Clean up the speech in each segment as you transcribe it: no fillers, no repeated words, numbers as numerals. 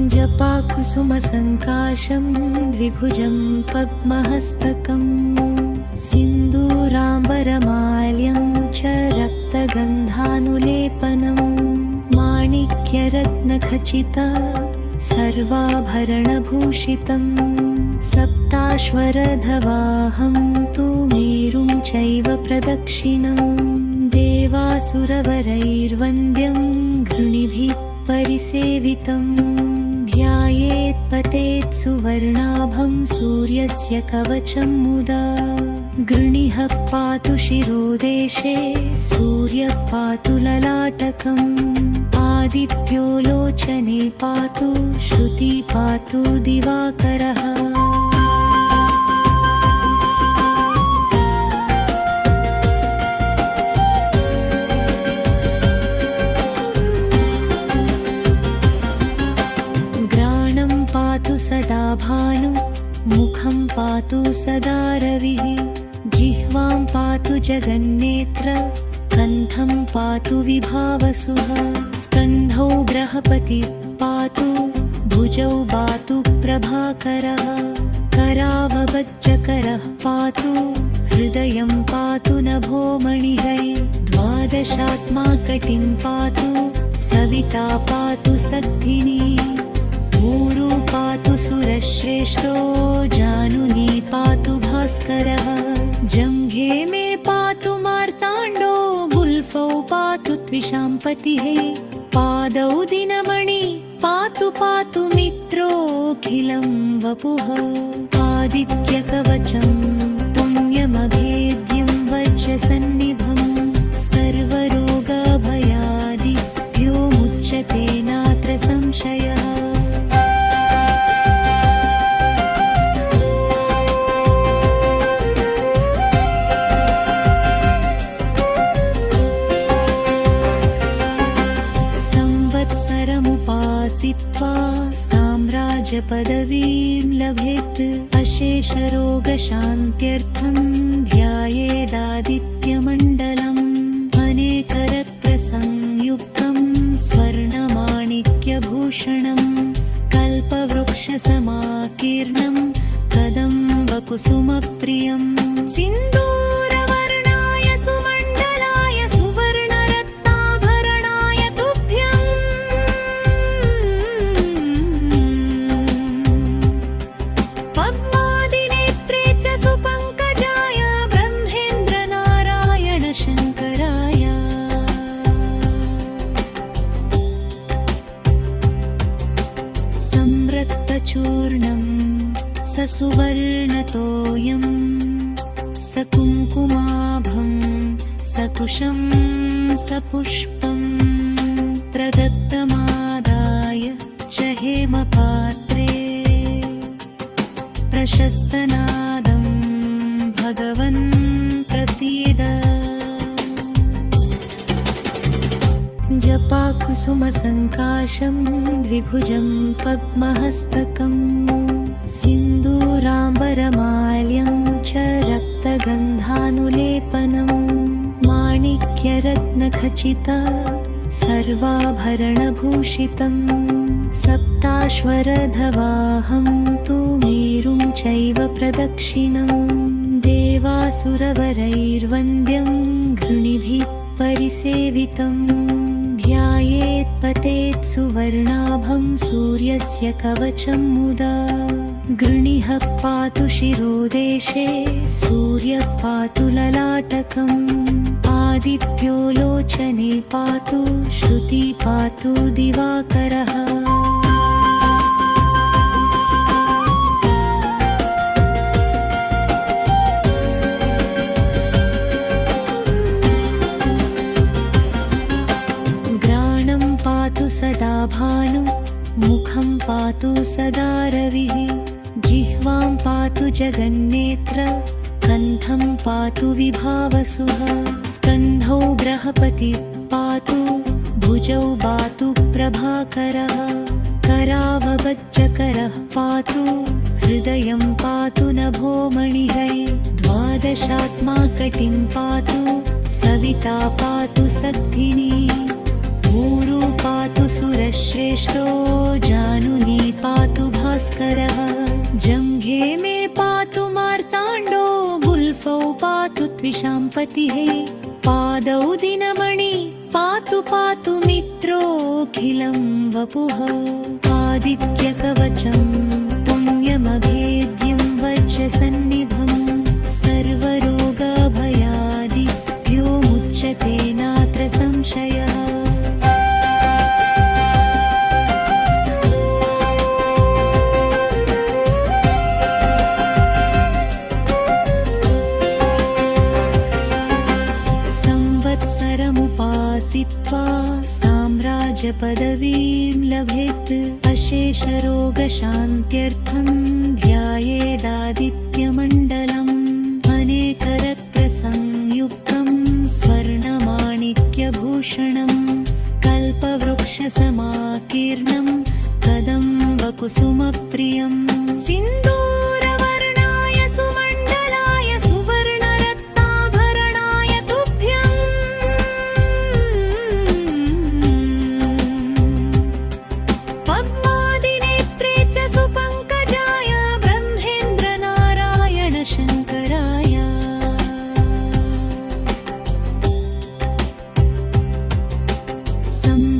जपाकुसुमसङ्काशं द्विभुजं पद्महस्तकं सिन्दूराम्बरमाल्यं च रक्तगन्धानुलेपनं माणिक्यरत्नखचित सर्वाभरणभूषितं सप्ताश्वरधवाहं तु मेरुं चैव प्रदक्षिणं देवासुरवरैर्वन्द्यं गृणिभिः परिसेवितं ध्यायेत् पतेत् सुवर्णाभं सूर्यस्य कवचं मुदा गृणिः पातु शिरोदेशे सूर्यः पातु ललाटकम् आदित्यो लोचने पातु श्रुति पातु दिवाकरः सदा भानु मुखं पातु सदा रविः जिह्वां पातु जगन्नेत्र कण्ठं पातु विभावसुः स्कन्धौ बृहस्पतिः पातु भुजौ पातु प्रभाकरः करावबज्जकरः पातु हृदयं पातु नभोमणिः द्वादशात्मा कटिं पातु सविता पातु सद्धिनी ऊरु पातु सुरश्रेष्ठो जानुनी पातु भास्करः जङ्घे मे पातु मार्ताण्डो गुल्फौ पातु त्विषाम्पतिः पादौ दिनमणि पातु पातु मित्रोऽखिलं वपुः आदित्यकवचं पुण्यमभेद्यं वज्रसन्निभं सर्वरोगभयादिभ्यो मुच्यते नात्र संशयः संवत्सरमुपासित्वा साम्राज्यपदवीं लभेत् अशेषरोगशान्त्यर्थं ध्यायेदादित्यमण्डलम् अनेकरत्नसंयुक्तं स्वर्णमाणिक्यभूषणं कल्पवृक्षसमाकीर्णं कदम्बकुसुमप्रियं सिन्दूरवर्णाय सुमण्डलाय सुवर्णरत्नाभरणाय तुभ्यं पद्मादिनेत्रे च सुपङ्कजाय ब्रह्मेन्द्रनारायण शङ्कराय संरक्तचूर्णं ससुवर्णतोयं सकुङ्कुमाभं सकुशं सपुष्पं प्रदत्तमादाय च हेमपात्रे प्रशस्तनादं भगवन् प्रसीद जपाकुसुमसङ्काशं द्विभुजं पद्महस्तकं सिन्दूराम्बरमाल्यं च रक्तगन्धानुलेपनं माणिक्यरत्नखचित सर्वाभरणभूषितं सप्ताश्वरधवाहं तु मेरुं चैव प्रदक्षिणं देवासुरवरैर्वन्द्यं गृणिभिः परिसेवितं ध्यायेत् पतेत् सुवर्णाभं सूर्यस्य कवचं मुदा गृणिः पातु शिरोदेशे सूर्यः पातु ललाटकम् आदित्यो लोचने पातु श्रुति पातु दिवाकरः सदा भानु मुखं पातु सदा रविः जिह्वां पातु जगन्नेत्र कण्ठं पातु विभावसुः स्कन्धौ बृहस्पतिः पातु भुजौ पातु प्रभाकरः करावबज्जकरः पातु हृदयं पातु नभोमणिः द्वादशात्मा कटिं पातु सविता पातु सद्धिनी ऊरु पातु सुरश्रेष्ठो जानुनी पातु भास्करः जङ्घे मे पातु मार्ताण्डो गुल्फौ पातु त्विषाम्पतिः पादौ दिनमणि पातु पातु मित्रोऽखिलं वपुः आदित्यकवचं पुण्यमभेद्यं वज्रसन्निभं सर्वरोगभयादिभ्यो मुच्यते नात्र संशयः संवत्सरमुपासित्वा साम्राज्यपदवीं लभेत् अशेषरोगशान्त्यर्थं ध्यायेदादित्यमण्डलम् अनेकरत्नसंयुक्तं स्वर्णमाणिक्यभूषणं कल्पवृक्षसमाकीर्णं कदम्बकुसुमप्रियं सिन्दूरवर्णाय सुमण्डलाय सुवर्णरत्नाभरणाय तुभ्यम् पद्मादिनेत्रे च सुपङ्कजाय ब्रह्मेन्द्रनारायण शङ्कराय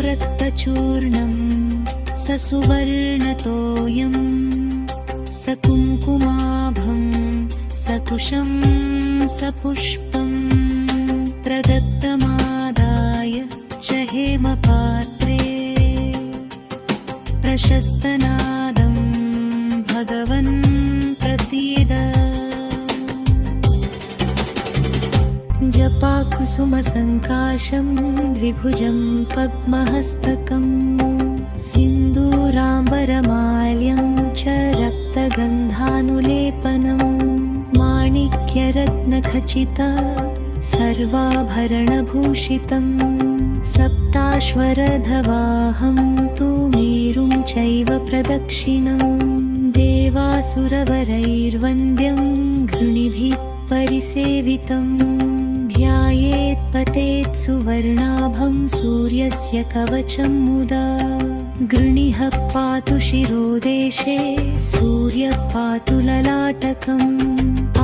संरक्तचूर्णं ससुवर्णतोयं सकुङ्कुमाभं सकुशं सपुष्पं प्रदत्तमादाय च हेमपात्रे प्रशस्तनादं भगवन् प्रसीद जपाकुसुमसङ्काशं द्विभुजं पद्महस्तकं सिन्दूराम्बरमाल्यं च रक्तगन्धानुलेपनं माणिक्यरत्नखचित सर्वाभरणभूषितं सप्ताश्वरधवाहं तु मेरुं चैव प्रदक्षिणं देवासुरवरैर्वन्द्यं घृणिभिः परिसेवितं ध्यायेत् पतेत् सुवर्णाभं सूर्यस्य कवचं मुदा गृणिः पातु शिरोदेशे सूर्यः पातु ललाटकम्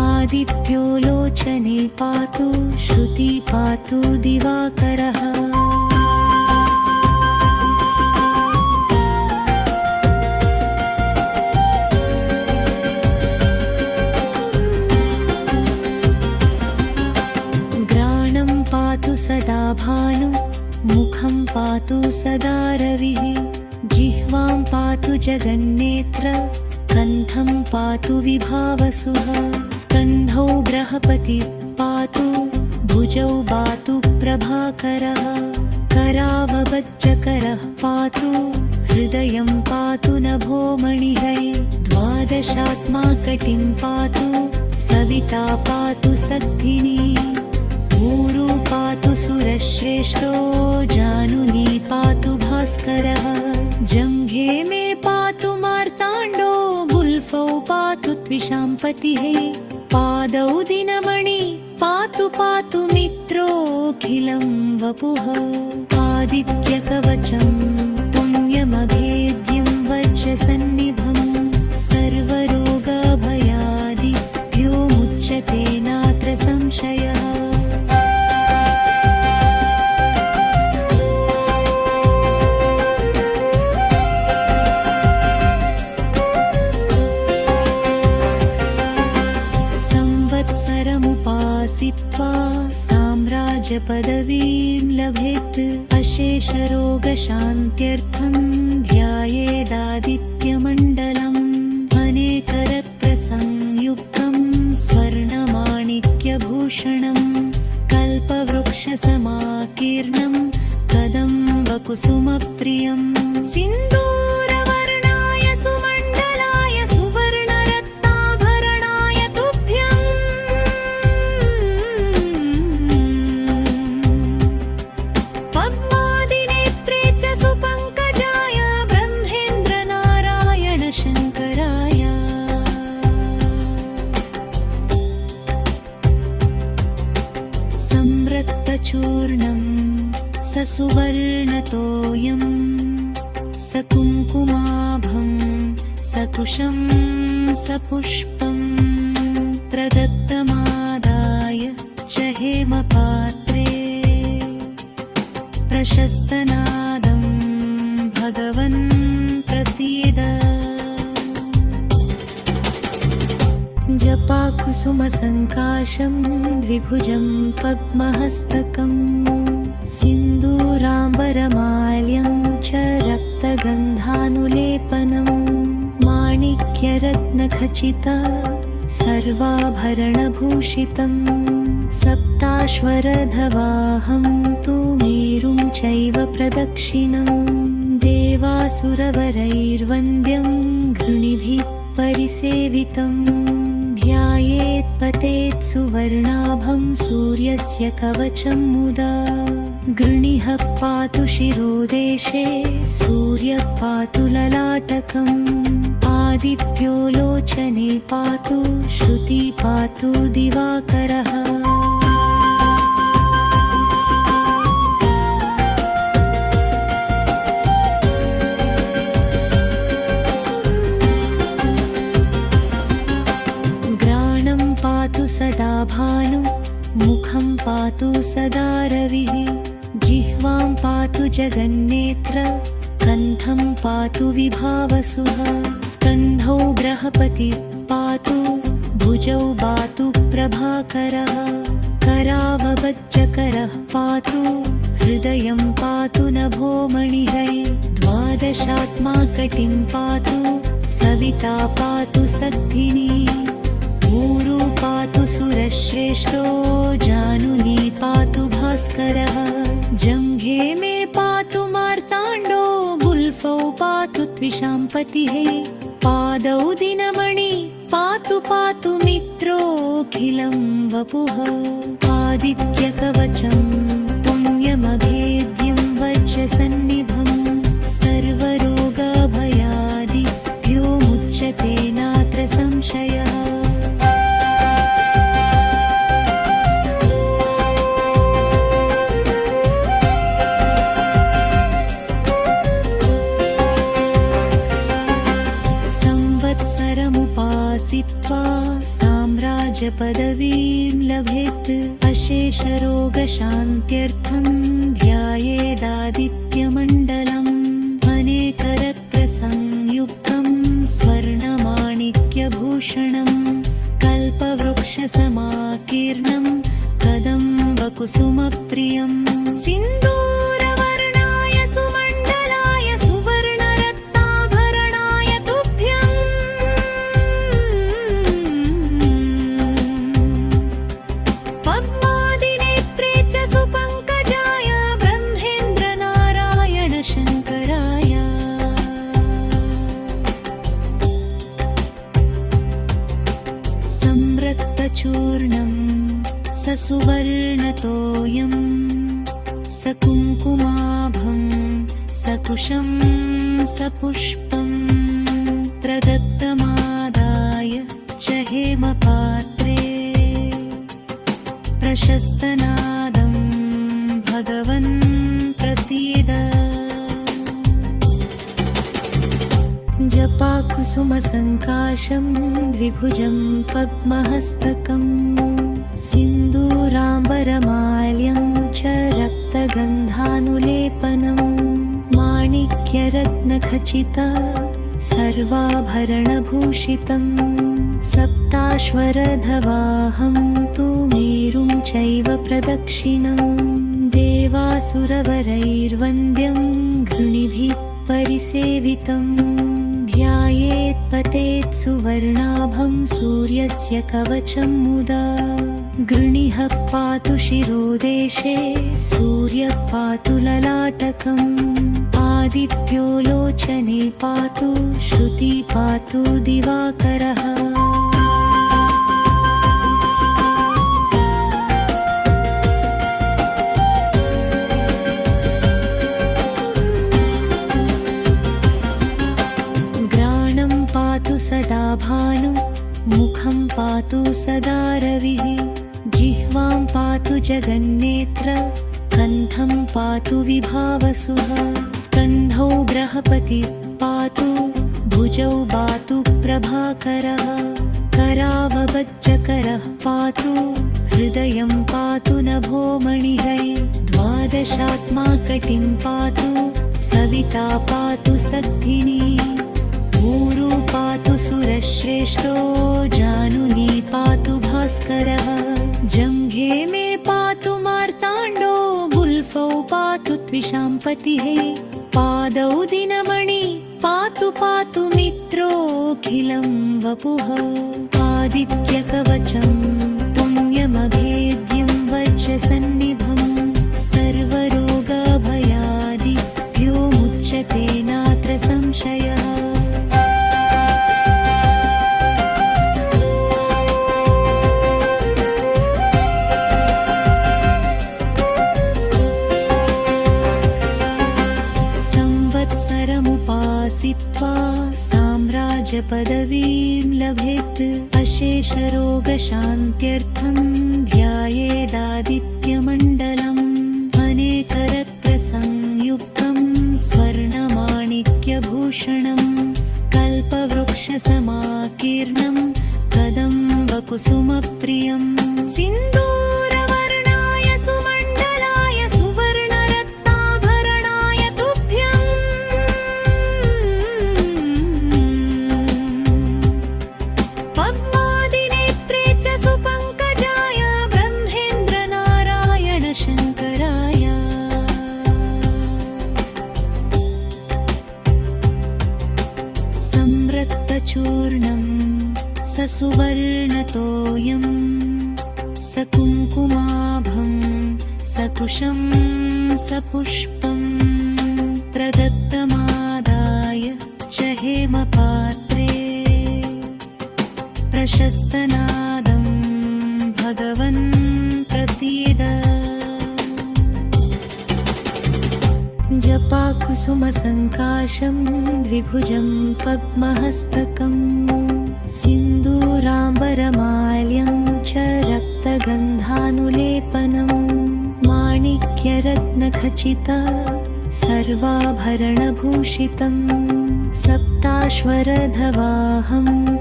आदित्यो लोचने पातु श्रुति पातु दिवाकरः पातु सदा भानु मुखं पातु सदा रविः जिह्वां पातु जगन्नेत्र कण्ठं पातु विभावसुः स्कन्धौ बृहस्पतिः पातु भुजौ पातु प्रभाकरः करावबज्जकरः पातु हृदयं पातु नभोमणिः द्वादशात्मा कटिं पातु सविता पातु सक्थिनी ऊरु पातु सुरश्रेष्ठो जानुनी पातु भास्करः जङ्घे मे पातु मार्ताण्डो गुल्फौ पातु त्विषाम्पतिः पादौ दिनमणि पातु पातु मित्रोऽखिलं वपुः आदित्यकवचं पुण्यमभेद्यं वज्रसन्निभं सर्वरोगभयादिभ्यो मुच्यते नात्र संशयः संवत्सरमुपासित्वा साम्राज्यपदवीं लभेत् अशेषरोगशान्त्यर्थं ध्यायेदादित्यमण्डलम् अनेकरत्नसंयुक्तं स्वर्णमाणिक्यभूषणं कल्पवृक्षसमाकीर्णं कदम्बकुसुमप्रियं सिन्दूरवर्णाय सुमण्डलाय सुवर्णरत्नाभरणाय तुभ्यम् पद्मादिनेत्रे च सुपङ्कजाय ब्रह्मेन्द्रनारायण शङ्कराय संरक्तचूर्णं स सुवर्णतोयं स कुङ्कुमाभं सकुशं सपुष्पं प्रदत्तमादाय च हेमपात्रे प्रशस्तनादं भगवन् प्रसीद। जपाकुसुमसङ्काशं द्विभुजं पद्महस्तकं सिन्दूराम्बरमाल्यं च रक्तगन्धानुलेपनं माणिक्यरत्नखचित सर्वाभरणभूषितं सप्ताश्वरधवाहं तु मेरुं चैव प्रदक्षिणं देवासुरवरैर्वन्द्यं घृणिभिः परिसेवितं ध्यायेत् पतेत् सुवर्णाभं सूर्यस्य कवचं मुदा गृणिः पातु शिरोदेशे सूर्यः पातु ललाटकम् आदित्यो लोचने पातु श्रुति पातु दिवाकरः। पातु सदा भानु मुखं पातु सदा रविः जिह्वां पातु जगन्नेत्र कण्ठं पातु विभावसुः स्कन्धौ बृहस्पतिः पातु भुजौ पातु प्रभाकरः करावबज्जकरः पातु हृदयं पातु नभोमणिः द्वादशात्मा कटिं पातु सविता पातु सद्धिनी ऊरु पातु सुरश्रेष्ठो जानुनी पातु भास्करः जङ्घे मे पातु मार्ताण्डो गुल्फौ पातु त्विषाम्पतिः पादौ दिनमणि पातु पातु मित्रोऽखिलं वपुः आदित्यकवचं पुण्यमभेद्यं वज्रसन्निभं सर्वरोगभयादिभ्यो मुच्यते नात्र संशयः। संवत्सरमुपासित्वा साम्राज्यपदवीं लभेत् अशेषरोगशान्त्यर्थं ध्यायेदादित्यमण्डलम् अनेकरत्नसंयुक्तं स्वर्णमाणिक्यभूषणं कल्पवृक्षसमाकीर्णं कदम्बकुसुमप्रियं सिन्दूरवर्णाय सुमण्डलाय सुवर्णरत्नाभरणाय तुभ्यं पद्मादिनेत्रे च सुपङ्कजाय ब्रह्मेन्द्रनारायण शङ्कराय संरक्तचूर्णं स सुवर्णतोयं स कुङ्कुमाभं सकुशं सपुष्पं प्रदत्तमादाय च हेमपात्रे प्रशस्तनादं भगवन् प्रसीद। जपाकुसुमसङ्काशं द्विभुजं पद्महस्तकं सिन्दूराम्बरमाल्यं च रक्तगन्धानुलेपनं माणिक्यरत्नखचित सर्वाभरणभूषितं सप्ताश्वरधवाहं तु मेरुं चैव प्रदक्षिणं देवासुरवरैर्वन्द्यं घृणिभिः परिसेवितं ध्यायेत् पतेत् सुवर्णाभं सूर्यस्य कवचं मुदा गृणिः पातु शिरोदेशे सूर्यः पातु ललाटकम् आदित्यो लोचने पातु श्रुति पातु दिवाकरः। पातु सदा भानु मुखं पातु सदा रविः जिह्वां पातु जगन्नेत्र कण्ठं पातु विभावसुः स्कन्धौ बृहस्पति पातु भुजौ पातु प्रभाकरः करावबज्जकरः पातु हृदयं पातु नभोमणिः द्वादशात्मा कटिं पातु सविता पातु सद्धिनी ऊरु पातु सुरश्रेष्ठो जानुनी पातु भास्करः जङ्घे मे पातु मार्ताण्डो गुल्फौ पातु त्विषाम्पतिः पादौ दिनमणि पातु पातु मित्रोऽखिलं वपुः आदित्यकवचं पुण्यमभेद्यं वज्रसन्निभं सर्वरोगभयादिभ्यो मुच्यते नात्र संशयः संवत्सरमुपासित्वा साम्राज्यपदवीं लभेत् अशेषरोगशान्त्यर्थं ध्यायेदादित्यमण्डलम् अनेकरत्नसंयुक्तं स्वर्णमाणिक्यभूषणं कल्पवृक्षसमाकीर्णं कदम्बकुसुमप्रियं सिन्दूरवर्णाय सुमण्डलाय सुवर्णरत्नाभरणाय तुभ्यम् पद्मादिनेत्रे च सुपङ्कजाय ब्रह्मेन्द्रनारायण शङ्कराय संरक्तचूर्णं ससुवर्णतोयं सकुङ्कुमाभं सकुशं सपुष्पं प्रदत्तमादाय च हेमपात्रे प्रशस्तनादं भगवन् प्रसीद जपाकुसुमसङ्काशं द्विभुजं पद्महस्तकं सिन्दूराम्बरमाल्यं च रक्तगन्धानुलेपनं माणिक्यरत्नखचित सर्वाभरणभूषितं सप्ताश्वरधवाहं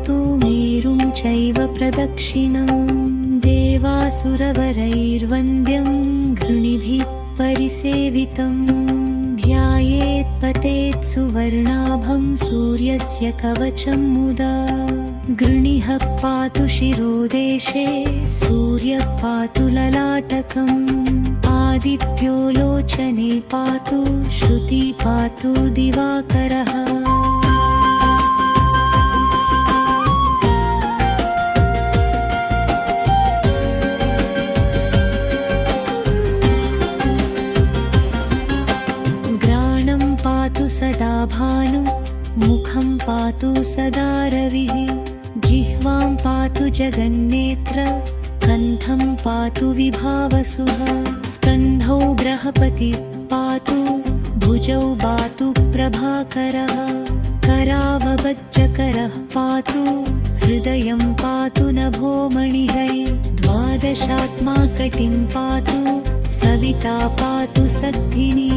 तु मेरुं चैव प्रदक्षिणं देवासुरवरैर्वन्द्यं गृणिभिः परिसेवितं ध्यायेत् पतेत् सुवर्णाभं सूर्यस्य कवचं मुदा गृणिः पातु शिरोदेशे सूर्यः पातु ललाटकम् आदित्यो लोचने पातु श्रुति पातु दिवाकरः पातु सदा भानु मुखं पातु सदा रविः जिह्वां पातु जगन्नेत्र कण्ठं पातु विभावसुः स्कन्धौ बृहस्पति पातु भुजौ पातु प्रभाकरः करावबज्जकरः पातु हृदयं पातु नभोमणिः द्वादशात्मा कटिं पातु सविता पातु सद्धिनी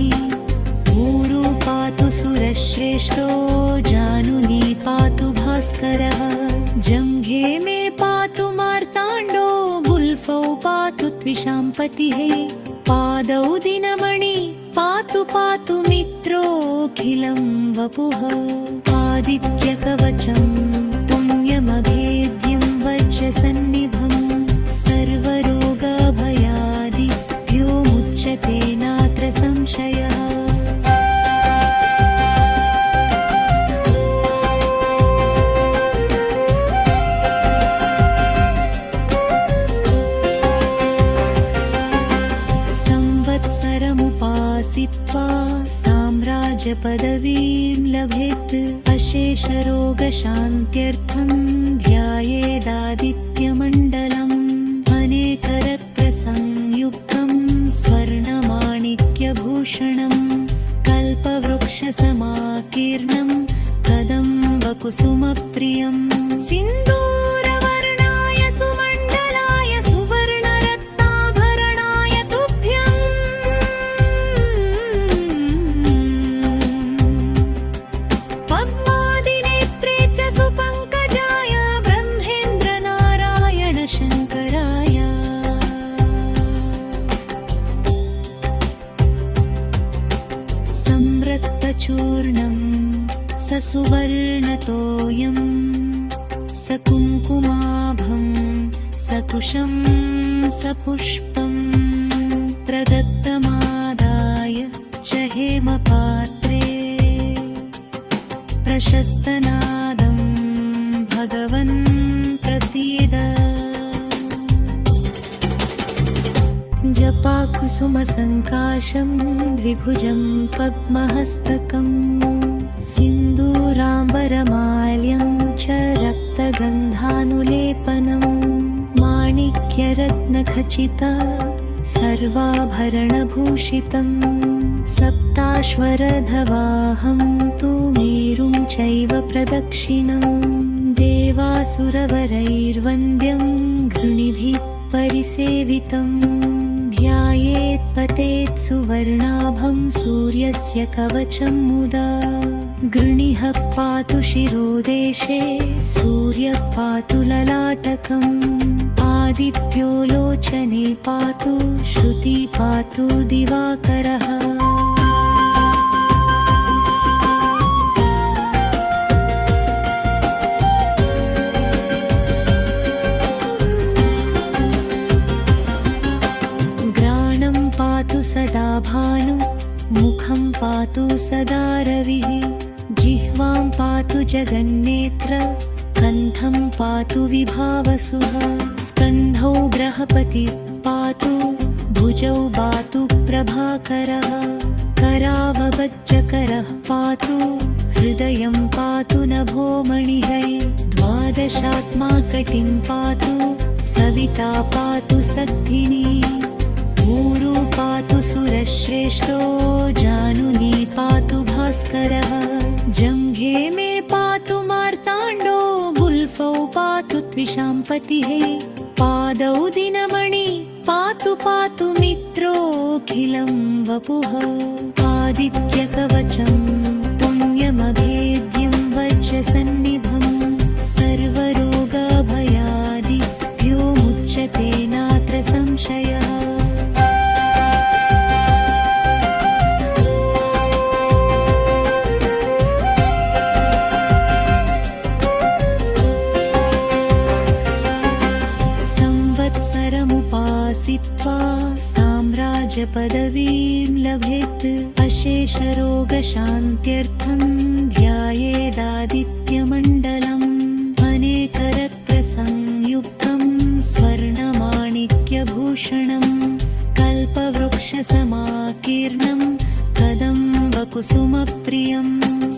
ऊरु पातु सुरश्रेष्ठो जानुनी पातु भास्करः जङ्घे मे पातु मार्ताण्डो गुल्फौ पातु त्विषाम्पतिः पादौ दिनमणि पातु पातु मित्रोऽखिलं वपुः आदित्यकवचं पुण्यमभेद्यं वज्रसन्निभं सर्वरोगभयादिभ्यो मुच्यते नात्र संशयः संवत्सरमुपासित्वा साम्राज्यपदवीं लभेत् अशेषरोगशान्त्यर्थं ध्यायेदादित्यमण्डलम् अनेकरत्नसंयुक्तं स्वर्णमाणिक्यभूषणं कल्पवृक्षसमाकीर्णं कदम्बकुसुमप्रियं सिन्दूरवर्णाय सुमण्डलाय सुवर्णरत्नाभरणाय तुभ्यम् सम्रक्तचूर्णं ससुवर्णतोयं सकुङ्कुमाभं सकुशं सपुष्पं प्रदत्तमादाय च हेमपात्रे प्रशस्तनादं भगवन् प्रसीद। जपाकुसुमसङ्काशं द्विभुजं पद्महस्तकं सिन्दूराम्बरमाल्यं च रक्तगन्धानुलेपनं माणिक्यरत्नखचित सर्वाभरणभूषितं सप्ताश्वरधवाहं तु मेरुं चैव प्रदक्षिणं देवासुरवरैर्वन्द्यं गृणिभिः परिसेवितं ध्यायेत् पतेत् सुवर्णाभं सूर्यस्य कवचं मुदा गृणिः पातु शिरोदेशे सूर्यः पातु ललाटकम् आदित्यो लोचने पातु श्रुति पातु दिवाकरः। पातु सदा भानु मुखं पातु सदा रविः जिह्वां पातु जगन्नेत्र कण्ठं पातु विभावसुः स्कन्धौ बृहस्पतिः पातु भुजौ पातु प्रभाकरः करावबज्जकरः पातु हृदयं पातु नभोमणिः द्वादशात्मा कटिं पातु सविता पातु सद्धिनी ऊरु पातु सुरश्रेष्ठो जानुनी पातु भास्करः जङ्घे मे पातु मार्ताण्डो गुल्फौ पातु त्विषाम्पतिः पादौ दिनमणि पातु पातु मित्रोऽखिलं वपुः आदित्यकवचं पुण्यमभेद्यं वज्रसन्निभं सर्वरोगभयादिभ्यो मुच्यते नात्र संशयः। संवत्सरमुपासित्वा साम्राज्यपदवीं लभेत् अशेषरोगशान्त्यर्थं ध्यायेदादित्यमण्डलम् अनेकरत्नसंयुक्तं स्वर्णमाणिक्यभूषणं कल्पवृक्षसमाकीर्णं कदम्बकुसुमप्रियं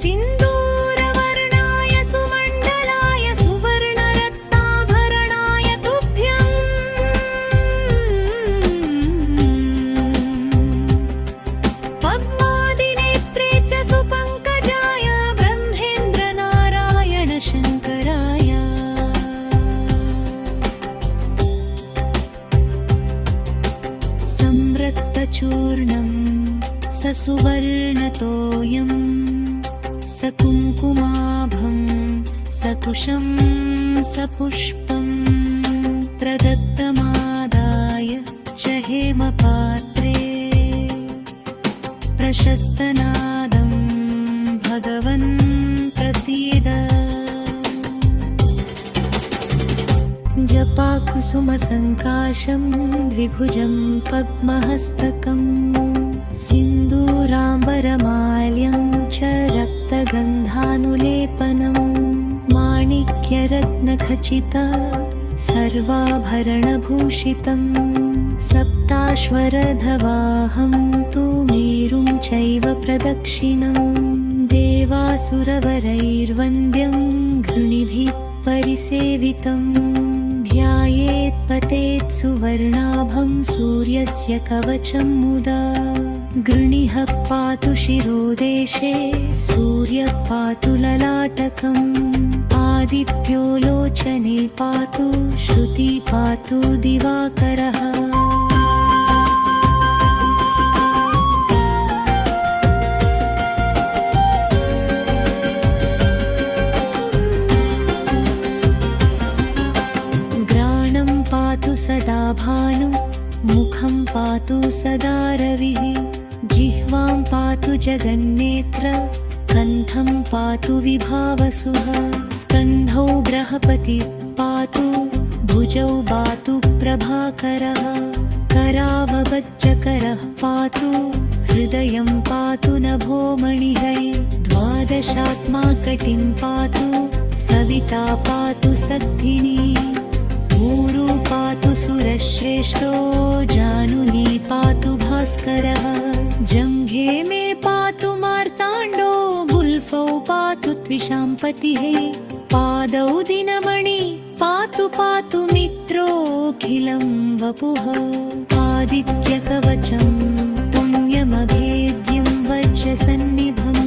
सिन्दूरवर्णाय सुमण्डलाय सुवर्णरत्नाभरणाय तुभ्यं पद्मादिनेत्रे च सुपङ्कजाय ब्रह्मेन्द्रनारायण शङ्कराय सम्रक्तचूर्णं ससुवर्णतोयं सकुङ्कुमाभं सकुशं सपुष्पं प्रदत्तमादाय च हेमपात्रे प्रशस्तनादं भगवन् प्रसीद। जपाकुसुमसङ्काशं द्विभुजं पद्महस्तकं सिन्दूराम्बरमाल्यं च रक्तगन्धानुलेपनं माणिक्यरत्नखचित सर्वाभरणभूषितं सप्ताश्वरधवाहं तु मेरुं चैव प्रदक्षिणं देवासुरवरैर्वन्द्यं गृणिभिः परिसेवितं ध्यायेत् पतेत् सुवर्णाभं सूर्यस्य कवचं मुदा गृणिः पातु शिरोदेशे सूर्यः पातु ललाटकम् आदित्यो लोचने पातु श्रुति पातु दिवाकरः। पातु सदा भानु मुखं पातु सदा रविः जिह्वां पातु पातु जगन्नेत्र कण्ठं पातु विभावसुः स्कन्धौ बृहस्पतिः पातु भुजौ पातु प्रभाकरः करावबज्जकरः पातु हृदयं पातु नभोमणिः द्वादशात्मा कटिं पातु सविता पातु सद्धिनी ऊरु पातु सुरश्रेष्ठो जानुनी पातु भास्करः जङ्घे मे पातु मार्ताण्डो गुल्फौ पातु त्विषाम्पतिः पादौ दिनमणि पातु पातु मित्रोऽखिलं वपुः आदित्यकवचं पुण्यमभेद्यं वज्रसन्निभं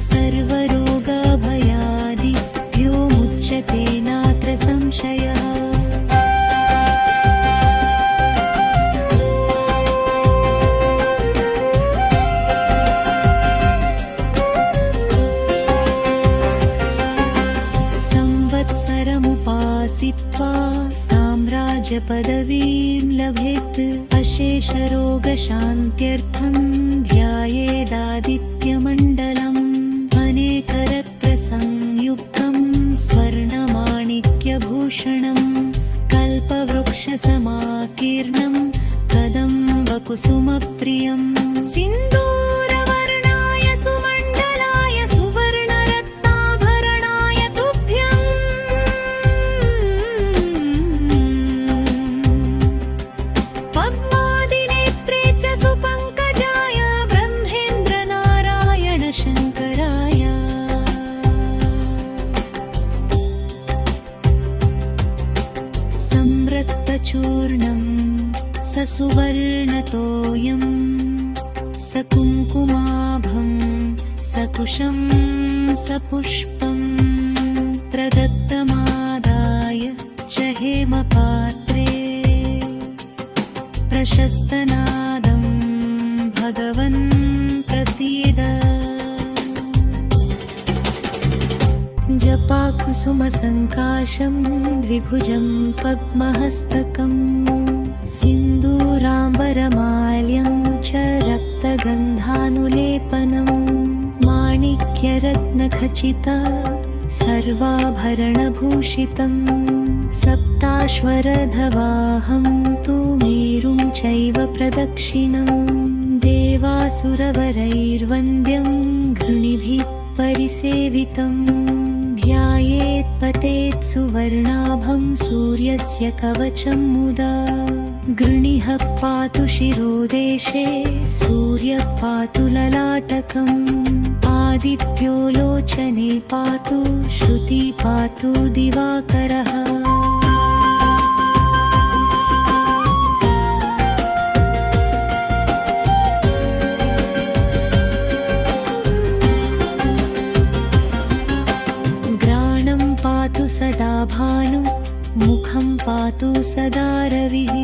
सर्वरोगभयादिभ्यो मुच्यते नात्र संशयः संवत्सरमुपासित्वा साम्राज्यपदवीं लभेत् अशेषरोगशान्त्यर्थं ध्यायेदादित्यमण्डलम् अनेकरत्नसंयुक्तं स्वर्णमाणिक्यभूषणं कल्पवृक्षसमाकीर्णं कदम्बकुसुमप्रियं सिन्दूरवर्णाय सुमण्डलाय सुवर्णरत्नाभरणाय तुभ्यम् पद्मादिनेत्रे च सुपङ्कजाय ब्रह्मेन्द्रनारायण शङ्कराय संरक्तचूर्णं ससुवर्णतोयं सकुङ्कुमाभं सकुशं सपुष्पं प्रदत्तमादाय च हेमपात्रे प्रशस्तनादं भगवन् प्रसीद जपाकुसुमसङ्काशं द्विभुजं पद्महस्तकं सिन्दूराम्बरमाल्यं च रक्तगन्धानुलेपनं माणिक्यरत्नखचित सर्वाभरणभूषितं सप्ताश्वरधवाहं तु मेरुं चैव प्रदक्षिणं देवासुरवरैर्वन्द्यं घृणिभिः परिसेवितं ध्यायेत् पतेत् सुवर्णाभं सूर्यस्य कवचं मुदा गृणिः पातु शिरोदेशे सूर्यः पातु ललाटकम् आदित्यो लोचने पातु श्रुति पातु दिवाकरः पातु सदा भानु मुखं पातु सदा रविः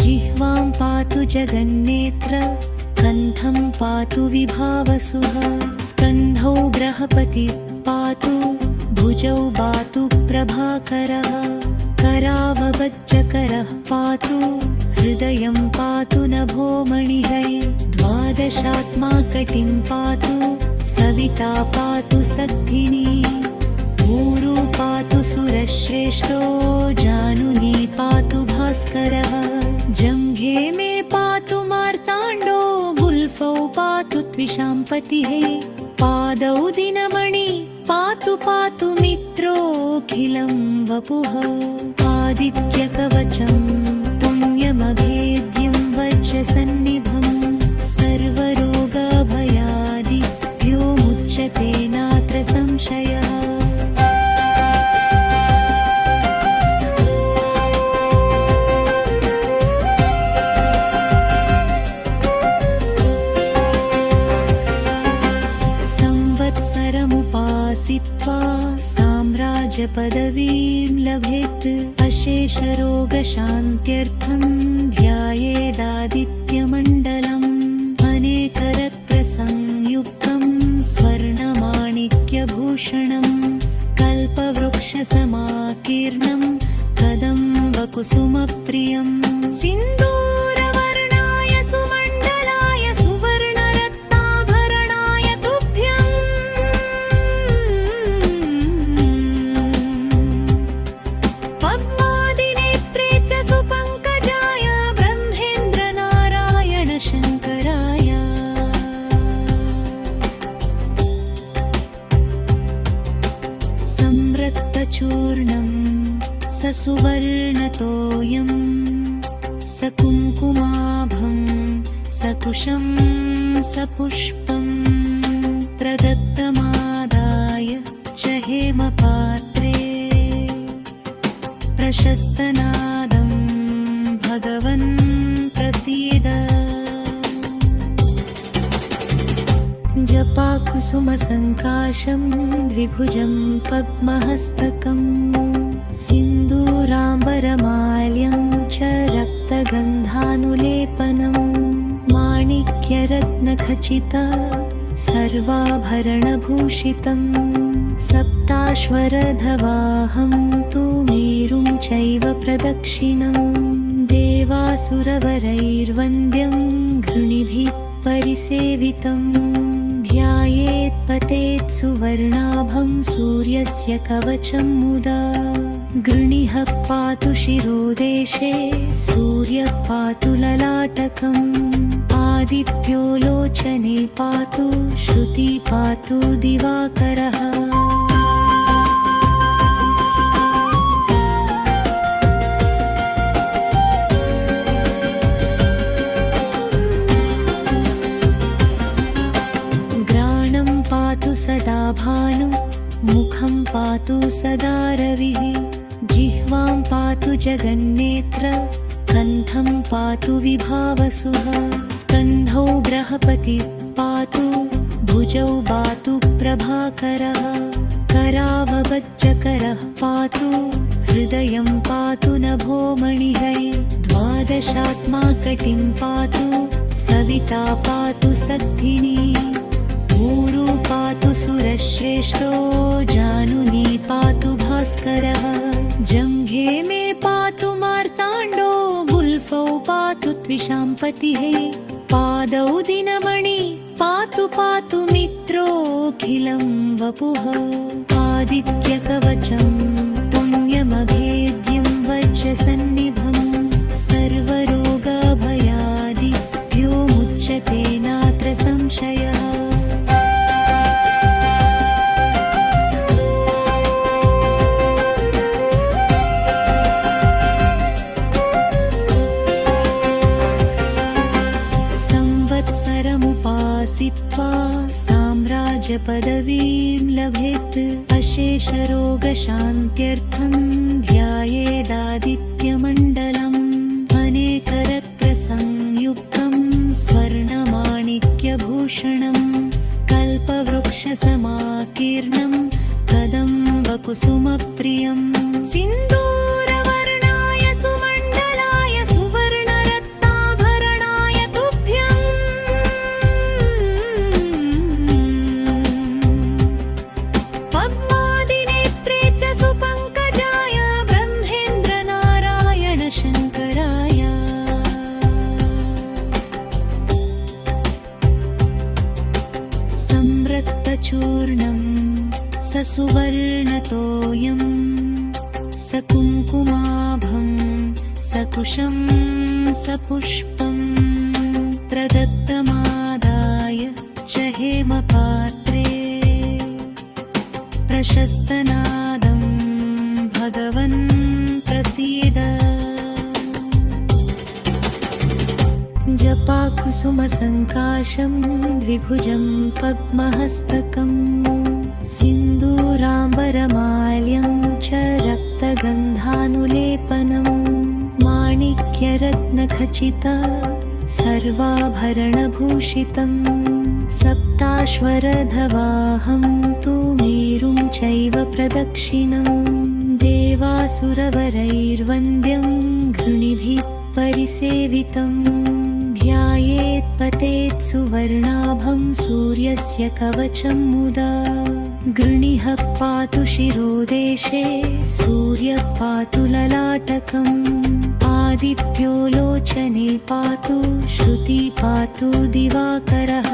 जिह्वां पातु जगन्नेत्र कण्ठं पातु विभावसुः स्कन्धौ बृहस्पतिः पातु भुजौ पातु प्रभाकरः करावबज्जकरः पातु हृदयं पातु नभोमणिः द्वादशात्मा कटिं पातु सविता पातु सद्धिनी ऊरु पातु सुरश्रेष्ठो जानुनी पातु भास्करः जङ्घे मे पातु मार्ताण्डो गुल्फौ पातु त्विषाम्पतिः पादौ दिनमणि पातु पातु मित्रोऽखिलं वपुः आदित्यकवचं पुण्यमभेद्यं वज्रसन्निभं सर्वरोगभयादिभ्यो मुच्यते नात्र संशयः संवत्सरमुपासित्वा साम्राज्यपदवीं लभेत् अशेषरोगशान्त्यर्थं ध्यायेदादित्यमण्डलम् अनेकरत्नसंयुक्तं स्वर्णमाणिक्यभूषणं कल्पवृक्षसमाकीर्णं कदम्बकुसुमप्रियं सिन्दूरवर्णाय सुमण्डलाय सुवर्णरत्नाभरणाय संवत्सरमुपासित्वा ससुवर्णतोयं सकुङ्कुमाभं सकुशं सपुष्पं प्रदत्तमादाय च हेमपात्रे प्रशस्तनादं भगवन् प्रसीद। जपाकुसुमसङ्काशं द्विभुजं पद्महस्तकं सिन्दूराम्बरमाल्यं च रक्तगन्धानुलेपनं माणिक्यरत्नखचित सर्वाभरणभूषितं सप्ताश्वरधवाहं तु मेरुं चैव प्रदक्षिणं देवासुरवरैर्वन्द्यं घृणिभिः परिसेवितं ध्यायेत् पतेत् सुवर्णाभं सूर्यस्य कवचं मुदा गृणिः पातु शिरोदेशे सूर्यः पातु ललाटकम् आदित्यो लोचने पातु श्रुति पातु दिवाकरः। ग्राणं पातु सदा भानु मुखं पातु सदा रविः जिह्वां पातु जगन्नेत्र कण्ठं पातु विभावसुः स्कन्धौ बृहस्पतिः पातु भुजौ पातु प्रभाकरः करावबज्जकरः पातु हृदयं पातु नभोमणिः द्वादशात्मा कटिं पातु सविता पातु सद्धिनी ऊरु पातु सुरश्रेष्ठो जानुनी पातु भास्करः जङ्घे मे पातु मार्ताण्डो गुल्फौ पातु त्विषाम्पतिः पादौ दिनमणि पातु पातु मित्रोऽखिलं वपुः आदित्यकवचं पुण्यमभेद्यं वज्रसन्निभं सर्वरोगभयादिभ्यो मुच्यते नात्र संशयः। संवत्सरमुपासित्वा साम्राज्यपदवीं लभेत् अशेषरोगशान्त्यर्थं ध्यायेदादित्यमण्डलम् अनेकरत्नसंयुक्तं स्वर्णमाणिक्यभूषणं कल्पवृक्षसमाकीर्णं कदम्बकुसुमप्रियं सिन्दूरवर्णाय सुमण्डलाय सुवर्णरत्नाभरणाय तुभ्यं पद्मादिनेत्रे च सुपङ्कजाय ब्रह्मेन्द्रनारायण शङ्कराय संरक्तचूर्णं ससुवर्णतोयं सकुङ्कुमाभं सकुशं सपुष्पं प्रदत्तमादाय च हेमपात्रे प्रशस्तनादं भगवन् प्रसीद। जपाकुसुमसङ्काशं द्विभुजं पद्महस्तकं सिन्दूराम्बरमाल्यं च रक्तगन्धानुलेपनं माणिक्यरत्नखचित सर्वाभरणभूषितं सप्ताश्वरधवाहं तु मेरुं चैव प्रदक्षिणं देवासुरवरैर्वन्द्यं घृणिभिः परिसेवितं ध्यायेत् पतेत् सुवर्णाभं सूर्यस्य कवचं मुदा गृणिः पातु शिरोदेशे सूर्यः पातु ललाटकम् आदित्यो लोचने पातु श्रुति पातु दिवाकरः।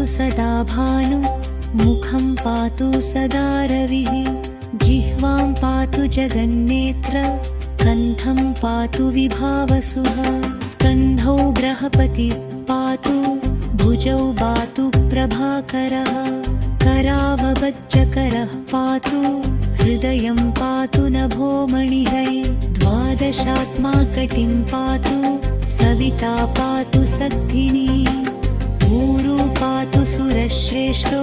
सदा भानु मुखं पातु सदा रविः जिह्वां पातु जगन्नेत्र कण्ठं पातु विभावसुः स्कन्धौ बृहस्पतिः पातु भुजौ पातु प्रभाकरः करावबज्जकरः पातु हृदयं पातु नभोमणिः द्वादशात्मा कटिं पातु सविता पातु सक्थिनी ऊरु पातु सुरश्रेष्ठो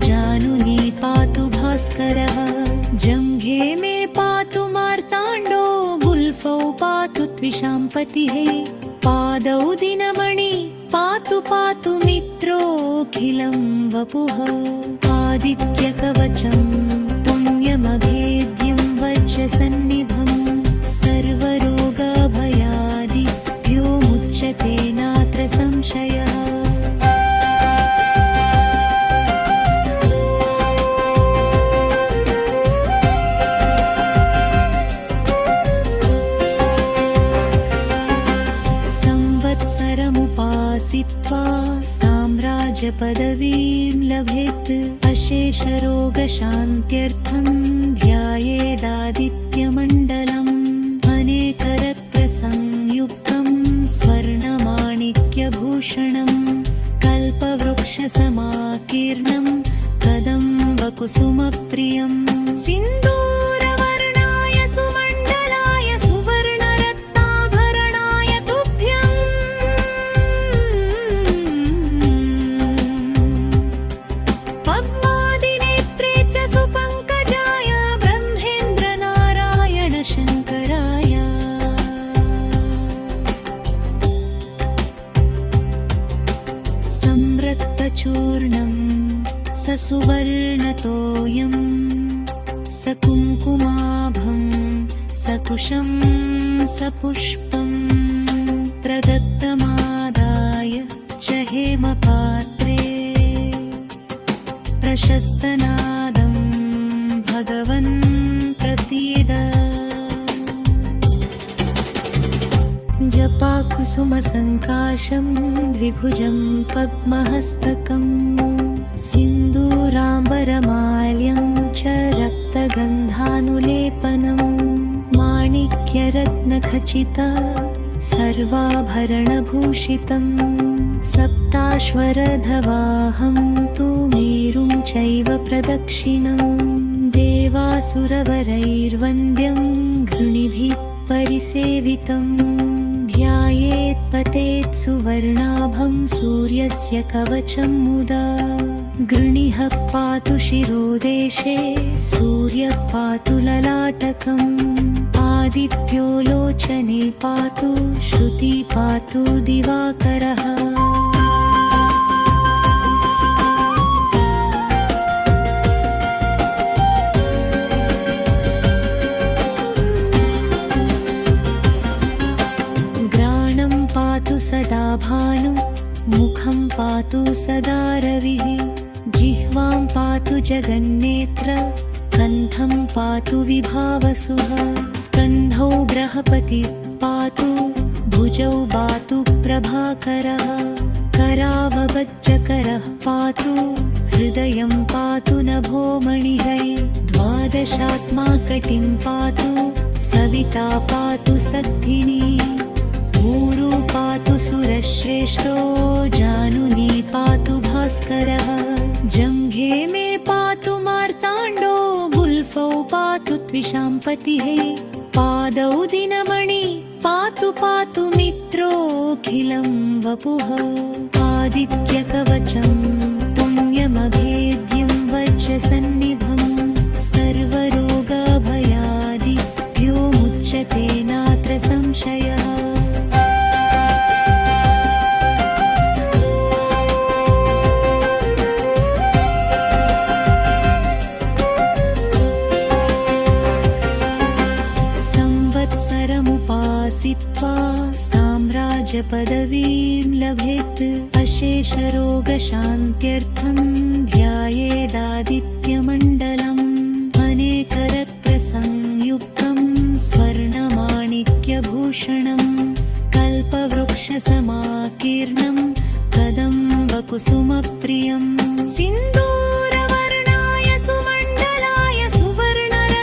जानुनी पातु भास्करः जङ्घे मे पातु मार्ताण्डो गुल्फौ पातु त्विषाम्पतिः पादौ दिनमणि पातु पातु मित्रोऽखिलं वपुः आदित्यकवचं पुण्यमभेद्यं वज्रसन्निभं सर्वरोगभयादिभ्यो मुच्यते नात्र संशयः संवत्सरमुपासित्वा साम्राज्यपदवीं लभेत् अशेषरोगशान्त्यर्थं ध्यायेदादित्यमण्डलम् अनेकरत्नसंयुक्तं स्वर्णमाणिक्यभूषणं कल्पवृक्षसमाकीर्णं कदम्बकुसुमप्रियं सिन्दूरवर्णाय सुमण्डलाय सुवर्णरत्नाभरणाय तुभ्यं पद्मादिनेत्रे च सुपङ्कजाय ब्रह्मेन्द्रनारायण शङ्कराय संरक्तचूर्णं ससुवर्णतोयं सकुङ्कुमाभं सकुशं सपुष्पं प्रदत्तमादाय च हेमपात्रे प्रशस्तनादं भगवन् प्रसीद जपाकुसुमसङ्काशं द्विभुजं पद्महस्तकं सिन्दूराम्बरमाल्यं च रक्तगन्धानुलेपनं माणिक्यरत्नखचित सर्वाभरणभूषितं सप्ताश्वरधवाहं तु मेरुं चैव प्रदक्षिणं देवासुरवरैर्वन्द्यं गृणिभिः परिसेवितं ध्यायेत् पतेत् सुवर्णाभं सूर्यस्य कवचं मुदा गृणिः पातु शिरोदेशे सूर्यः पातु ललाटकम् आदित्यो लोचने पातु श्रुति पातु दिवाकरः पातु सदा भानु मुखं पातु सदा रविः जिह्वां पातु जगन्नेत्र कण्ठं पातु विभावसुः स्कन्धौ बृहस्पतिः पातु भुजौ पातु प्रभाकरः करावबज्जकरः पातु हृदयं पातु नभोमणिः द्वादशात्मा कटिं पातु सविता पातु सक्थिनी ऊरु पातु सुरश्रेष्ठो जानुनी पातु भास्करः जङ्घे मे पातु मार्ताण्डो गुल्फौ पातु त्विषाम्पतिः पादौ दिनमणि पातु पातु मित्रोऽखिलं वपुः आदित्यकवचं पुण्यमभेद्यं वज्रसन्निभं सर्वरोगभयादिभ्यो मुच्यते नात्र संशयः संवत्सरमुपासित्वा साम्राज्यपदवीं लभेत् अशेषरोगशान्त्यर्थं ध्यायेदादित्यमण्डलम् अनेकरत्नसंयुक्तं स्वर्णमाणिक्यभूषणं कल्पवृक्षसमाकीर्णं कदम्बकुसुमप्रियं सिन्दूरवर्णाय सुमण्डलाय सुवर्णरत्नाभरणाय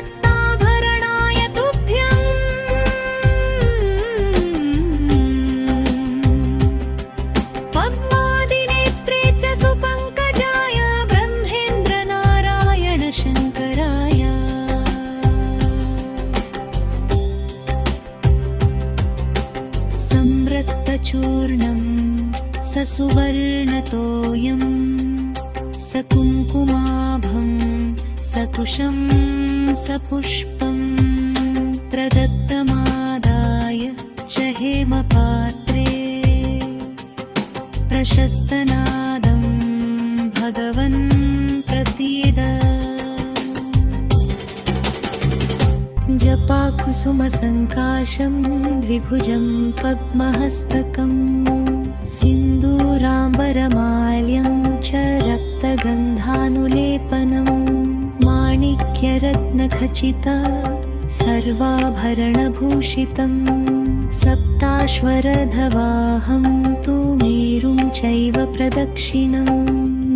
सुवर्णतोयं सकुङ्कुमाभं सकुशं सपुष्पं प्रदत्तमादाय च हेमपात्रे प्रशस्तनादं भगवन् प्रसीद। जपाकुसुमसङ्काशं द्विभुजं पद्महस्तकं सिन्दूराम्बरमाल्यं च रक्तगन्धानुलेपनं माणिक्यरत्नखचित सर्वाभरणभूषितं सप्ताश्वरधवाहं तु मेरुं चैव प्रदक्षिणं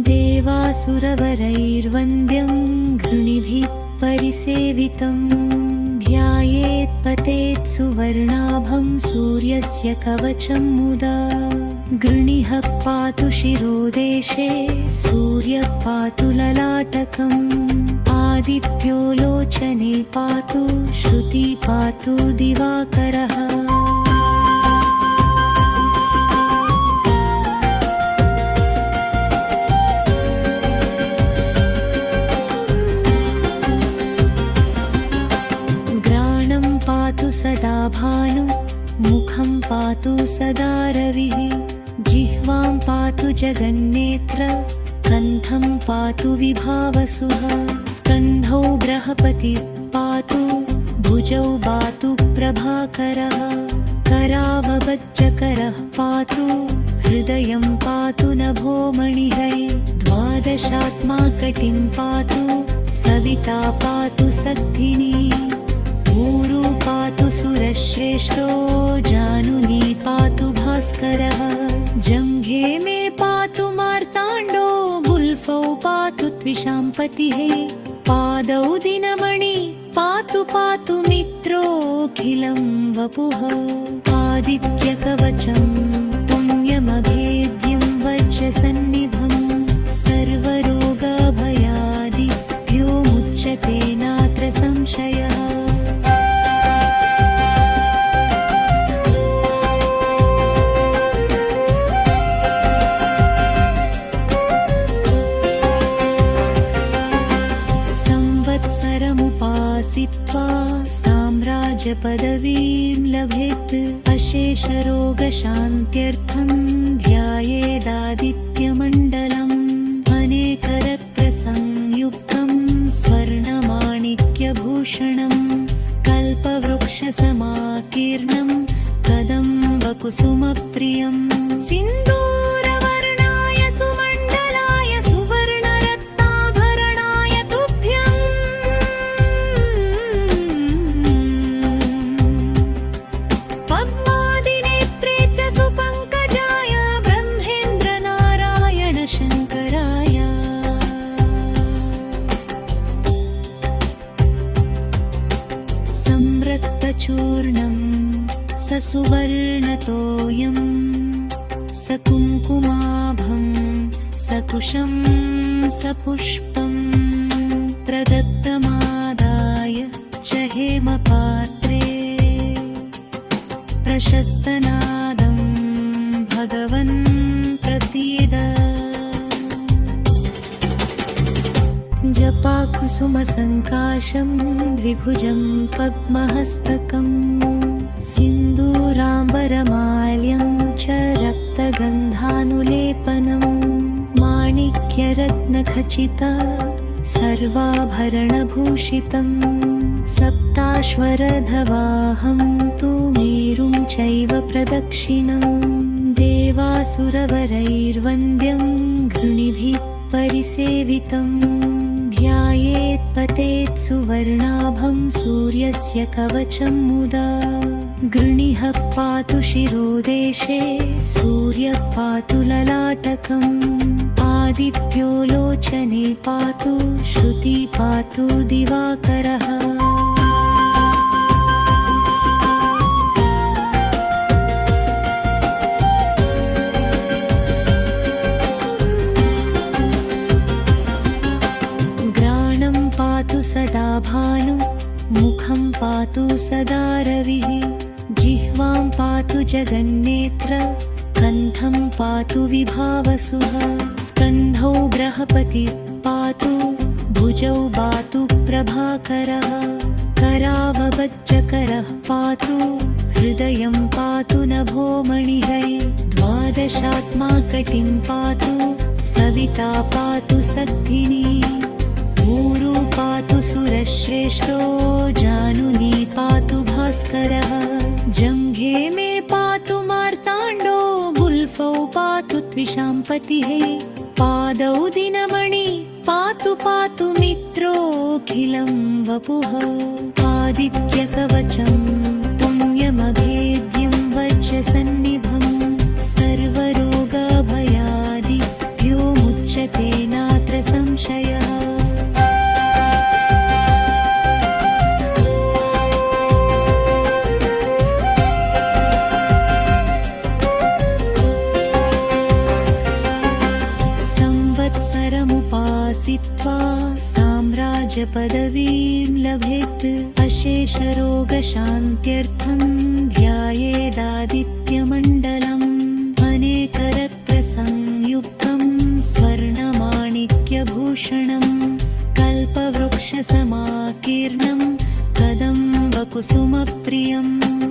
देवासुरवरैर्वन्द्यं घृणिभिः परिसेवितं ध्यायेत् पतेत् सुवर्णाभं सूर्यस्य कवचं मुदा गृणिः पातु शिरोदेशे सूर्यः पातु ललाटकम् आदित्यो लोचने पातु श्रुति पातु दिवाकरः। पातु सदा भानु मुखं पातु सदा रविः जिह्वां पातु जगन्नेत्र कण्ठं पातु विभावसुः स्कन्धौ बृहस्पतिः पातु भुजौ पातु प्रभाकरः करावबज्जकरः पातु हृदयं पातु नभोमणिः द्वादशात्मा कटिं पातु सविता पातु सद्धिनी ऊरु पातु सुरश्रेष्ठो जानुनी पातु भास्करः जङ्घे मे पातु मार्ताण्डो गुल्फौ पातु त्विषाम्पतिः पादौ दिनमणि पातु पातु मित्रोऽखिलं वपुः आदित्यकवचं पुण्यमभेद्यं वज्रसन्निभं सर्वरोगभयादिभ्यो मुच्यते नात्र संशयः। संवत्सरमुपासित्वा साम्राज्यपदवीं लभेत् अशेषरोगशान्त्यर्थं ध्यायेदादित्यमण्डलम् अनेकरत्नसंयुक्तं स्वर्णमाणिक्यभूषणं कल्पवृक्षसमाकीर्णं कदम्बकुसुमप्रियं सिन्दूरवर्णाय सुमण्डलाय सुवर्णरत्नाभरणाय तुभ्यं पद्मादिनेत्रे च सुपङ्कजाय ब्रह्मेन्द्रनारायण शङ्कराय संरक्तचूर्णं ससुवर्णतोयं सकुङ्कुमाभं सकुशं सपुष्पं प्रदत्तमादाय च हेमपात्रे प्रशस्तनादं भगवन् प्रसीद। जपाकुसुमसङ्काशं द्विभुजं पद्महस्तकं सिन्दूराम्बरमाल्यं च रक्तगन्धानुलेपनं माणिक्यरत्नखचित सर्वाभरणभूषितं सप्ताश्वरधवाहं तु मेरुं चैव प्रदक्षिणं देवासुरवरैर्वन्द्यं घृणिभिः परिसेवितं ध्यायेत् पतेत् सुवर्णाभं सूर्यस्य कवचं मुदा गृणिः पातु शिरोदेशे सूर्यः पातु ललाटकम् आदित्यो लोचने पातु श्रुति पातु दिवाकरः। पातु सदा भानु मुखं पातु सदा रविः जिह्वां पातु जगन्नेत्र कण्ठं पातु विभावसुः स्कन्धौ बृहस्पतिः पातु भुजौ पातु प्रभाकरः करावबज्जकरः पातु हृदयं पातु नभोमणिः द्वादशात्मा कटिं पातु सविता पातु सक्थिनी ऊरु पातु सुरश्रेष्ठो जानुनी पातु भास्करः जङ्घे मे पातु मार्ताण्डो गुल्फौ पातु त्विषाम्पतिः पादौ दिनमणि पातु पातु मित्रोऽखिलं वपुः आदित्यकवचं पुण्यमभेद्यं वज्रसन्निभं सर्वरोगभयादिभ्यो मुच्यते नात्र संशयः संवत्सरमुपासित्वा साम्राज्यपदवीं लभेत् अशेषरोगशान्त्यर्थं ध्यायेदादित्यमण्डलम् अनेकरत्नसंयुक्तं स्वर्णमाणिक्यभूषणं कल्पवृक्षसमाकीर्णं कदम्बकुसुमप्रियं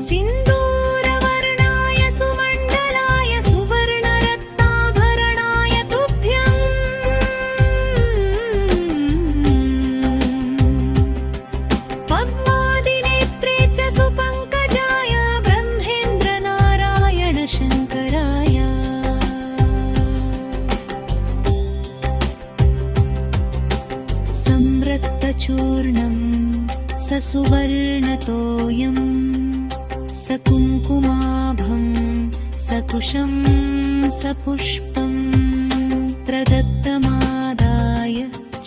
सिन्दूरवर्णाय सुमण्डलाय सुवर्णरत्नाभरणाय तुभ्यम् पद्मादिनेत्रे च सुपङ्कजाय ब्रह्मेन्द्रनारायण शङ्कराय संरक्तचूर्णं ससुवर्णतोयं सकुङ्कुमाभं सकुशं सपुष्पं प्रदत्तमादाय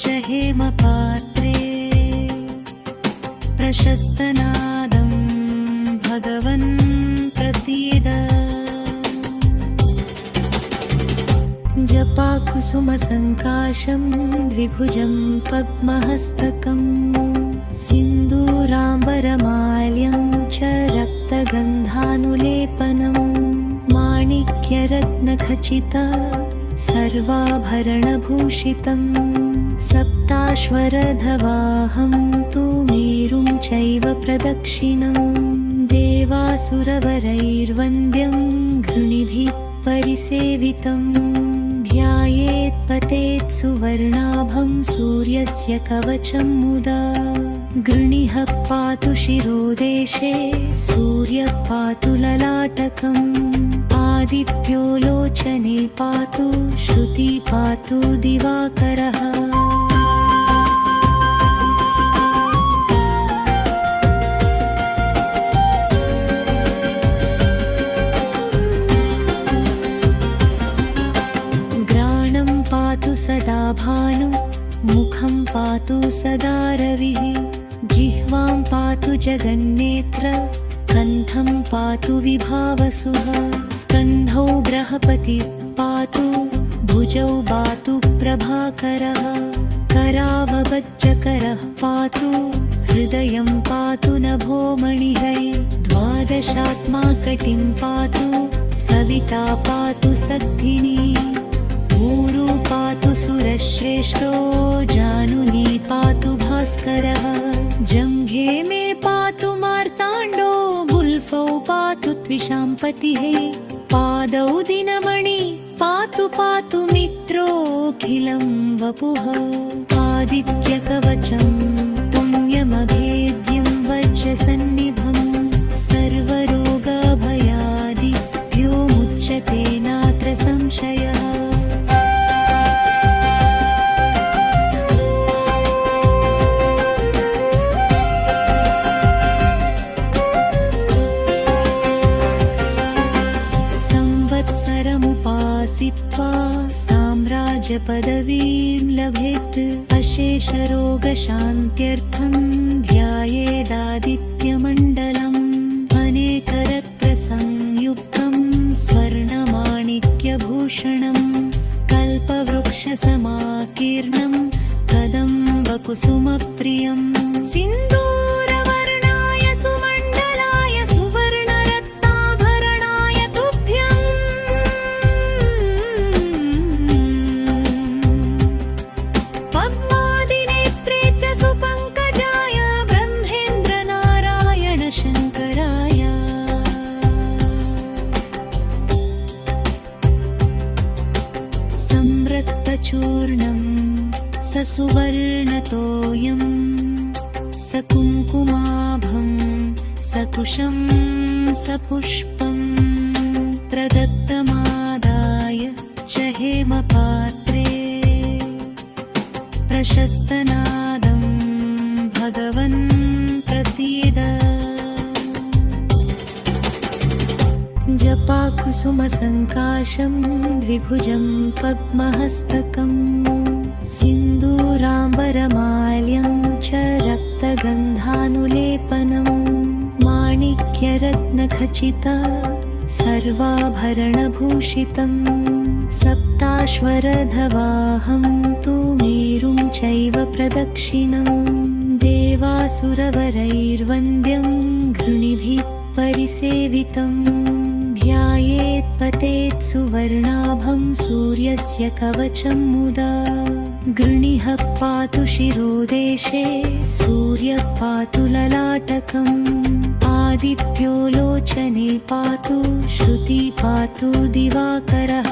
च हेमपात्रे प्रशस्तनादं भगवन् प्रसीद जपाकुसुमसङ्काशं द्विभुजं पद्महस्तकं सिन्दूराम्बरमाल्यं च रक्तगन्धानुलेपनं माणिक्यरत्नखचित सर्वाभरणभूषितं सप्ताश्वरधवाहं तु मेरुं चैव प्रदक्षिणं देवासुरवरैर्वन्द्यं घृणिभिः परिसेवितं ध्यायेत् पतेत् सुवर्णाभं सूर्यस्य कवचं मुदा गृणिः पातु शिरोदेशे सूर्यः पातु ललाटकम् आदित्यो लोचने पातु श्रुति पातु दिवाकरः पातु सदा भानु मुखं पातु सदा रविः जिह्वां पातु जगन्नेत्र कण्ठं पातु विभावसुः स्कन्धौ बृहस्पतिः पातु भुजौ पातु प्रभाकरः करावबज्जकरः पातु हृदयं पातु नभोमणिः द्वादशात्मा कटिं पातु सविता पातु सक्थिनी ऊरु पातु सुरश्रेष्ठो जानुनी पातु भास्करः जङ्घे मे पातु मार्ताण्डो गुल्फौ पातु त्विषाम्पतिः पादौ दिनमणि पातु पातु मित्रोऽखिलं वपुः आदित्यकवचं पुण्यमभेद्यं वज्रसन्निभं सर्वरोगभयादिभ्यो मुच्यते नात्र संशयः संवत्सरमुपासित्वा साम्राज्यपदवीं लभेत् अशेषरोगशान्त्यर्थं ध्यायेदादित्यमण्डलम् अनेकरत्नसंयुक्तं स्वर्णमाणिक्यभूषणं कल्पवृक्षसमाकीर्णं कदम्बकुसुमप्रियं सिन्दूरवर्णाय सुमण्डलाय सुवर्णरत्नाभरणाय तुभ्यम् सुवर्णतोयं सकुङ्कुमाभं सकुशं सपुष्पं प्रदत्तमादाय च हेमपात्रे प्रशस्तनादं भगवन् प्रसीद। जपाकुसुमसङ्काशं द्विभुजं पद्महस्तकं सिन्दूराम्बरमाल्यं च रक्तगन्धानुलेपनं माणिक्यरत्नखचित सर्वाभरणभूषितं सप्ताश्वरधवाहं तु मेरुं चैव प्रदक्षिणं देवासुरवरैर्वन्द्यं गृणिभिः परिसेवितं ध्यायेत् पतेत् सुवर्णाभं सूर्यस्य कवचं मुदा गृणिः पातु शिरोदेशे सूर्यः पातु ललाटकम् आदित्यो लोचने पातु श्रुति पातु दिवाकरः।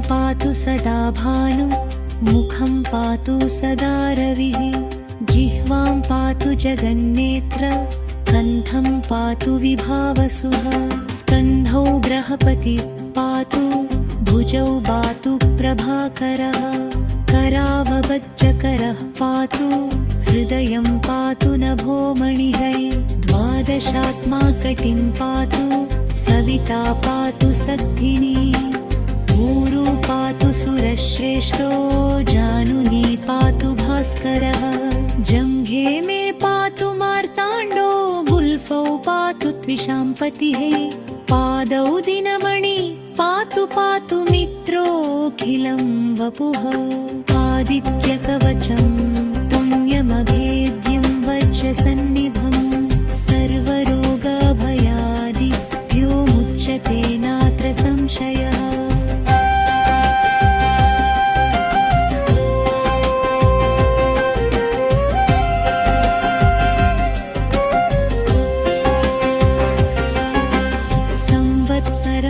पातु सदा भानु मुखं पातु सदा रविः जिह्वां पातु जगन्नेत्र कण्ठं पातु विभावसुः स्कन्धौ बृहस्पतिः पातु भुजौ पातु प्रभाकरः करावबज्जकरः पातु हृदयं पातु नभोमणिः द्वादशात्मा कटिं पातु सविता पातु सद्धिनी ऊरु पातु सुरश्रेष्ठो जानुनी पातु भास्करः जङ्घे मे पातु मार्ताण्डो गुल्फौ पातु त्विषाम्पतिः पादौ दिनमणि पातु पातु मित्रोऽखिलं वपुः आदित्यकवचं पुण्यमभेद्यं वज्रसन्निभं सर्वरोगभयादिभ्यो मुच्यते नात्र संशयः।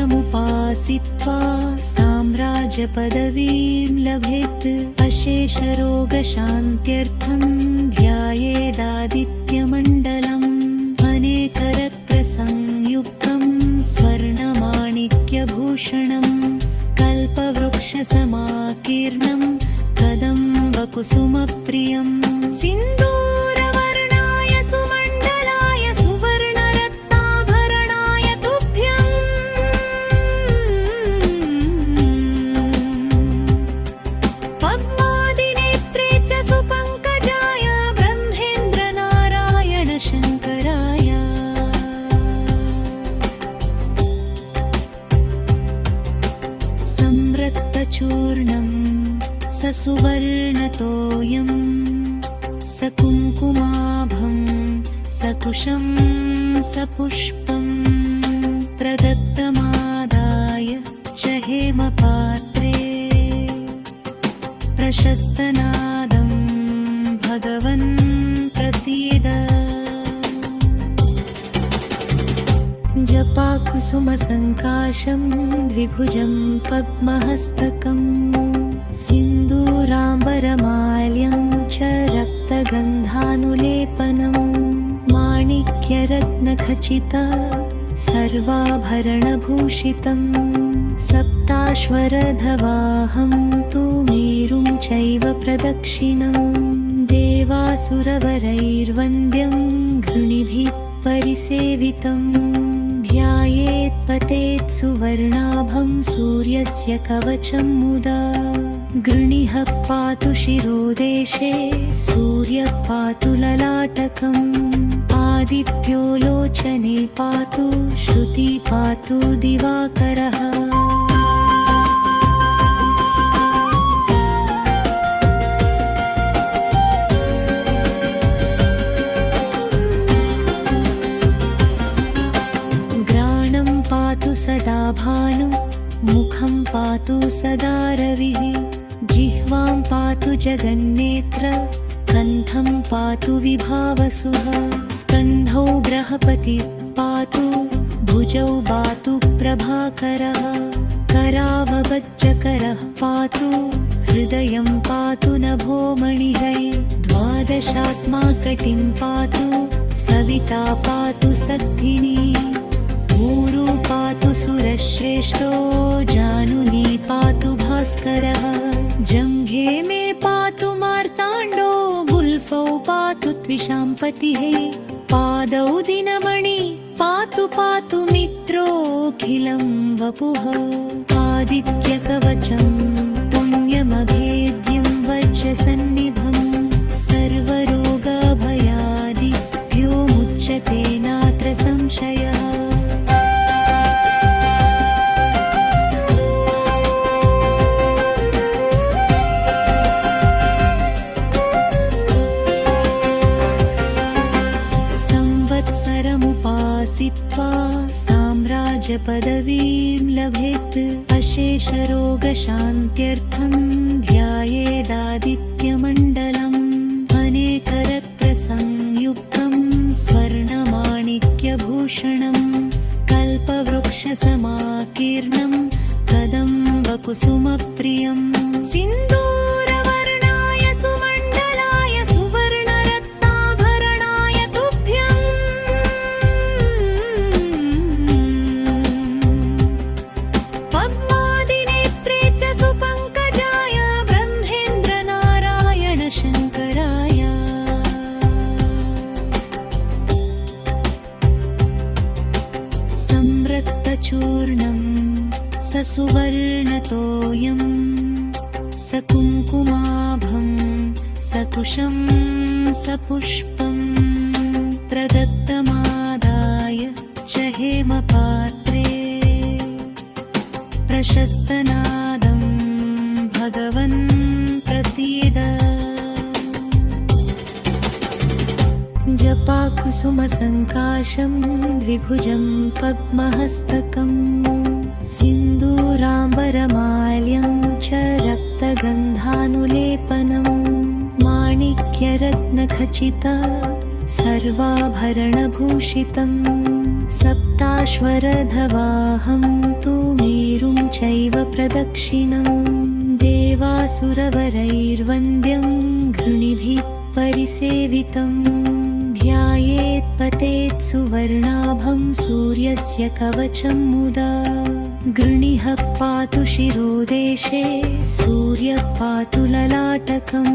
संवत्सरमुपासित्वा साम्राज्यपदवीं लभेत् अशेषरोगशान्त्यर्थं ध्यायेदादित्यमण्डलम् अनेकरत्नसंयुक्तं स्वर्णमाणिक्यभूषणं कल्पवृक्षसमाकीर्णं कदम्बकुसुमप्रियं सिन्दूरवर्णाय सुमण्डलाय सुवर्णरत्नाभरणाय तुभ्यं पद्मादिनेत्रे च सुपङ्कजाय ब्रह्मेन्द्रनारायण शङ्कराय संरक्तचूर्णं ससुवर्णतोयं सकुङ्कुमाभं सकुशं सपुष्पं प्रदत्तमादाय च हेमपात्रे प्रशस्तनादं भगवन् प्रसीद। जपाकुसुमसङ्काशं द्विभुजं पद्महस्तकं सिन्दूराम्बरमाल्यं च रक्तगन्धानुलेपनं माणिक्यरत्नखचित सर्वाभरणभूषितं सप्ताश्वरधवाहं तु मेरुं चैव प्रदक्षिणं देवासुरवरैर्वन्द्यं गृणिभिः परिसेवितं ध्यायेत् पतेत् सुवर्णाभं सूर्यस्य कवचं मुदा गृणिः पातु शिरोदेशे सूर्यः पातु ललाटकम् आदित्यो लोचने पातु श्रुति पातु दिवाकरः। पातु सदा भानु मुखं पातु सदा रविः जिह्वां पातु जगन्नेत्र कण्ठं पातु विभावसुः स्कन्धौ बृहस्पतिः पातु भुजौ पातु प्रभाकरः करावबज्जकरः पातु हृदयं पातु नभोमणिः द्वादशात्मा कटिं पातु सविता पातु सक्थिनी ऊरु पातु सुरश्रेष्ठो जानुनी पातु भास्करः जङ्घे मे पातु मार्ताण्डो गुल्फौ पातु त्विषाम्पतिः पादौ दिनमणि पातु पातु मित्रोऽखिलं वपुः आदित्यकवचं पुण्यमभेद्यं वज्रसन्निभं सर्वरोगभयादिभ्यो मुच्यते नात्र संशयः संवत्सरमुपासित्वा साम्राज्यपदवीं लभेत् अशेषरोगशान्त्यर्थं ध्यायेदादित्यमण्डलम् अनेकरत्नसंयुक्तं स्वर्णमाणिक्यभूषणं कल्पवृक्षसमाकीर्णं कदम्बकुसुमप्रियं सिन्दूरवर्णाय सुमण्डलाय सुवर्णरत्नाभरणाय तुभ्यम् पद्मादिनेत्रे च सुपङ्कजाय ब्रह्मेन्द्रनारायण शङ्कराय संरक्तचूर्णं ससुवर्णतोयं सकुङ्कुमाभं सकुशं सपुष्पं प्रदत्तमादाय च हेमपात्रे प्रशस्तनादं भगवन् प्रसीद जपाकुसुमसङ्काशं द्विभुजं पद्महस्तकं सिन्दूराम्बरमाल्यं च रक्तगन्धानुलेपनं माणिक्यरत्नखचित सर्वाभरणभूषितं सप्ताश्वरधवाहं तु मेरुं चैव प्रदक्षिणं देवासुरवरैर्वन्द्यं घृणिभिः परिसेवितं ध्यायेत् पतेत् सुवर्णाभं सूर्यस्य कवचं मुदा गृणिः पातु शिरोदेशे सूर्यः पातु ललाटकम्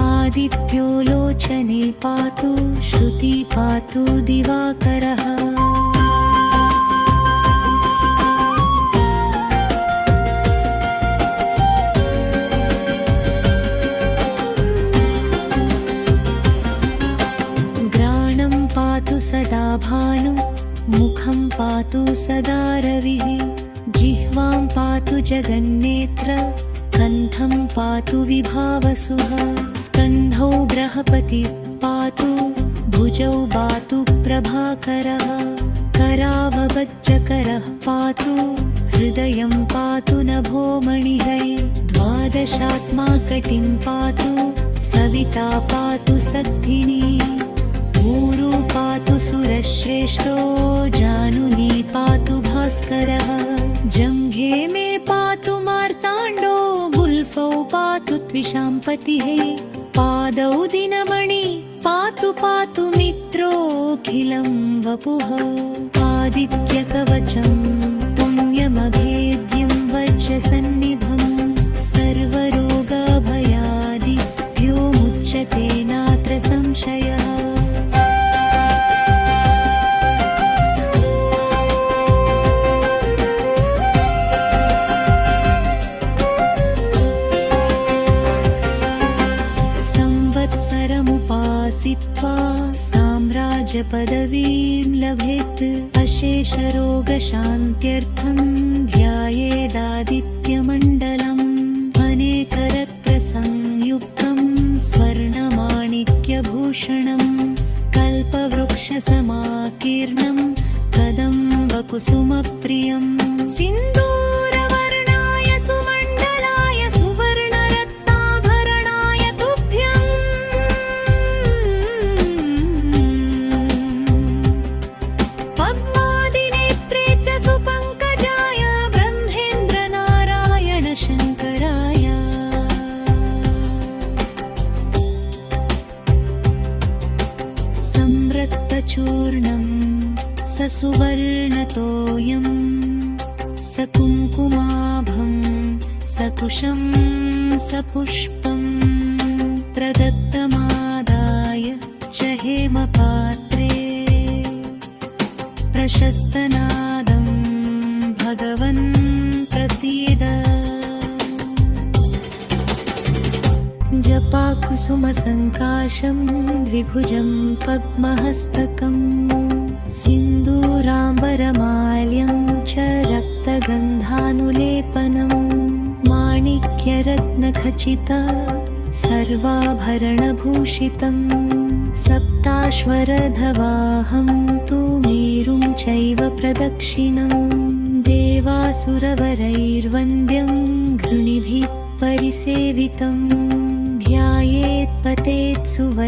आदित्यो लोचने पातु श्रुति पातु दिवाकरः पातु सदा भानु मुखं पातु सदा रविः जिह्वां पातु जगन्नेत्र कण्ठं पातु विभावसुः स्कन्धौ बृहस्पतिः पातु भुजौ पातु प्रभाकरः करावबज्जकरः पातु हृदयं पातु नभोमणिः द्वादशात्मा कटिं पातु सविता पातु सक्थिनी ऊरु पातु सुरश्रेष्ठो जानुनी पातु भास्करः जङ्घे मे पातु मार्ताण्डो गुल्फौ पातु त्विषाम्पतिः पादौ दिनमणि पातु पातु मित्रोऽखिलं वपुः आदित्यकवचं पुण्यमभेद्यं वज्रसन्निभं सर्वरोगभयादिभ्यो मुच्यते नात्र संशयः संवत्सरमुपासित्वा साम्राज्यपदवीं लभेत् अशेषरोगशान्त्यर्थं ध्यायेदादित्यमण्डलम् अनेकरत्नसंयुक्तं स्वर्णमाणिक्यभूषणं कल्पवृक्षसमाकीर्णं कदम्बकुसुमप्रियं सिन्दूरवर्णाय सुमण्डलाय सुवर्णरत्नाभरणाय तुभ्यम् सचूर्णं ससुवर्णतोयं सकुङ्कुमाभं सकुशं सपुष्पं प्रदत्तमादाय च हेमपात्रे प्रशस्तनादं भगवन् प्रसीद। जपाकुसुमसङ्काशं द्विभुजं पद्महस्तकं सिन्दूराम्बरमाल्यं च रक्तगन्धानुलेपनं माणिक्यरत्नखचित सर्वाभरणभूषितं सप्ताश्वरधवाहं तु मेरुं चैव प्रदक्षिणं देवासुरवरैर्वन्द्यं घृणिभिः परिसेवितं ध्यायेत् पतेत् सुवर्णं